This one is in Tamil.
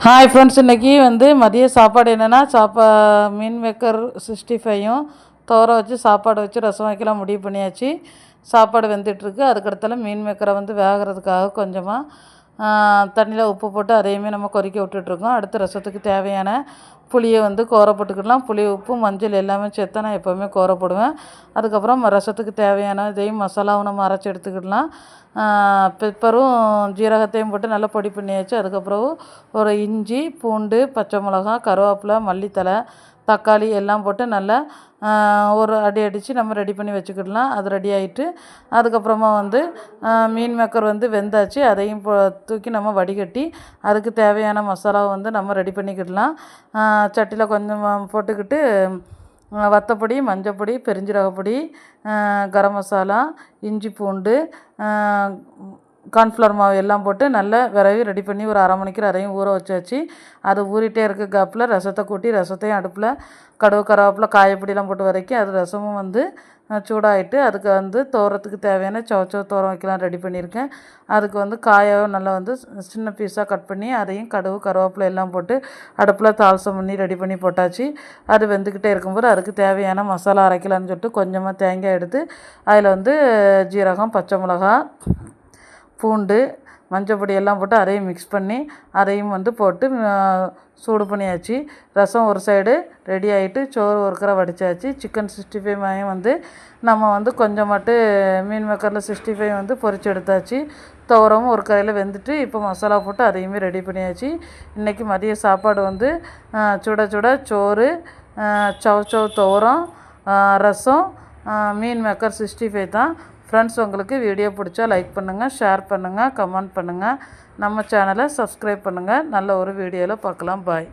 ஹாய் ஃப்ரெண்ட்ஸ், இன்றைக்கி மதிய சாப்பாடு என்னென்னா மீன் மேக்கர் 65யும் துவரை வச்சு சாப்பாடு வச்சு ரசம் வைக்கலாம் முடிவு பண்ணியாச்சு. சாப்பாடு வெந்துட்டுருக்கு. அதுக்கடுத்தால மீன் மேக்கரை வேகிறதுக்காக கொஞ்சமாக தண்ணியில் உப்பு போட்டு அதையுமே நம்ம கொதிக்க விட்டுட்ருக்கோம். அடுத்து ரசத்துக்கு தேவையான புளியை கோர போட்டுக்கிடலாம். புளி, உப்பு, மஞ்சள் எல்லாமே சேர்த்தா நான் எப்போவுமே கோர போடுவேன். அதுக்கப்புறம் ரசத்துக்கு தேவையான இதையும் மசாலாவும் நம்ம அரைச்சி எடுத்துக்கிடலாம். பெப்பரும் ஜீரகத்தையும் போட்டு நல்லா பொடி பண்ணியாச்சு. அதுக்கப்புறம் ஒரு இஞ்சி, பூண்டு, பச்சை மிளகா, கருவேப்பிலை, மல்லித்தழை, தக்காளி எல்லாம் போட்டு நல்லா ஒரு அடி அடித்து நம்ம ரெடி பண்ணி வச்சுக்கிடலாம். அது ரெடி ஆகிட்டு அதுக்கப்புறமா மீன் மேக்கர் வெந்தாச்சு. அதையும் தூக்கி நம்ம வடிகட்டி அதுக்கு தேவையான மசாலாவை நம்ம ரெடி பண்ணிக்கிடலாம். சட்டியில் கொஞ்சம் போட்டுக்கிட்டு வத்தப்பொடி, மஞ்சப்பொடி, பெருஞ்சீரகப்பொடி, கரம் மசாலா, இஞ்சி, பூண்டு, கார்ன்ஃப்ளவர் மாவு எல்லாம் போட்டு நல்லா விரவி ரெடி பண்ணி ஒரு அரை மணிக்கு அதையும் ஊற வச்சாச்சு. அது ஊறிட்டே இருக்க கேப்பில் ரசத்தை கூட்டி ரசத்தையும் அடுப்பில் கடுகு, கருவேப்பிலை, காயப்பொடியெலாம் போட்டு வதக்கி அது ரசமும் சூடாகிட்டு அதுக்கு தோரத்துக்கு தேவையான சவச்சவ தோரம் வைக்கலாம் ரெடி பண்ணியிருக்கேன். அதுக்கு காயை நல்லா சின்ன பீஸாக கட் பண்ணி அதையும் கடுகு, கருவேப்பிலை எல்லாம் போட்டு அடுப்பில் தாளசம் பண்ணி ரெடி பண்ணி போட்டாச்சு. அது வெந்துக்கிட்டே இருக்கும்போது அதுக்கு தேவையான மசாலா அரைக்கலான்னு சொல்லிட்டு கொஞ்சமாக தேங்காய் எடுத்து அதில் ஜீரகம், பச்சை மிளகா, பூண்டு, மஞ்சப்பொடி எல்லாம் போட்டு அதையும் மிக்ஸ் பண்ணி அதையும் போட்டு சூடு பண்ணியாச்சு. ரசம் ஒரு சைடு ரெடி ஆகிட்டு சோறு ஒரு கரை வடித்தாச்சு. சிக்கன் 65 நம்ம கொஞ்சம் மட்டும் மீன் மேக்கரில் 65 பொரிச்சு எடுத்தாச்சு. துவரமும் ஒரு கரையில் வெந்துட்டு இப்போ மசாலா போட்டு அதையுமே ரெடி பண்ணியாச்சு. இன்றைக்கி மதிய சாப்பாடு சுட சுட சோறு, சவ் துவரம், ரசம், மீன் மேக்கர் 65 தான். ஃப்ரெண்ட்ஸ், உங்களுக்கு வீடியோ பிடிச்சா லைக் பண்ணுங்கள், ஷேர் பண்ணுங்கள், கமெண்ட் பண்ணுங்கள். நம்ம சேனலை சப்ஸ்கிரைப் பண்ணுங்கள். நல்ல ஒரு வீடியோவில் பார்க்கலாம். பாய்.